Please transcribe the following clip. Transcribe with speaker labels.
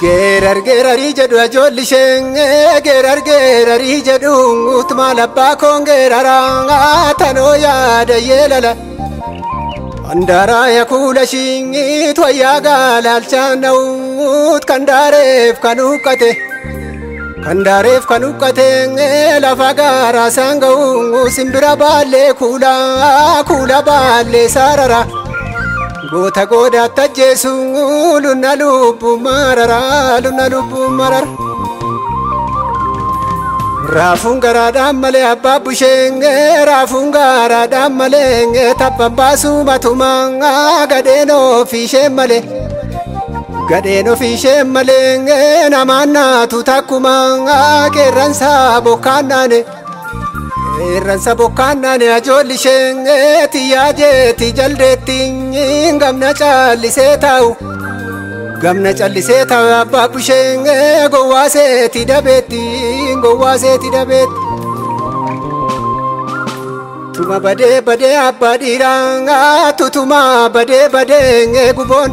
Speaker 1: Geerari jedhu ajoolli ishee geerari jedhu utuma labbaa koon geerara tanoo yaada yeelala Andara ya kula shingi toya galaalchaan na'uut kandareef kanukate lafa garaa sanga'u simbira baalee kula baalee sarara goota gooda tajjeesu luna lubbu marara Raafun garaadhaan malee abbaa bushee raafun garaadhaan malee tapha baasu matumaa gadheen ofiishee malee namaan naatu takkumaa qeerransa bokkaannaane ajoolli ishee tiyyaa jeetti jaldeetti gamna callisee taa'u abbaa bushee gowwaaseeti dabeetti tuma badee abbaa dhiiraa tutuma badee guboon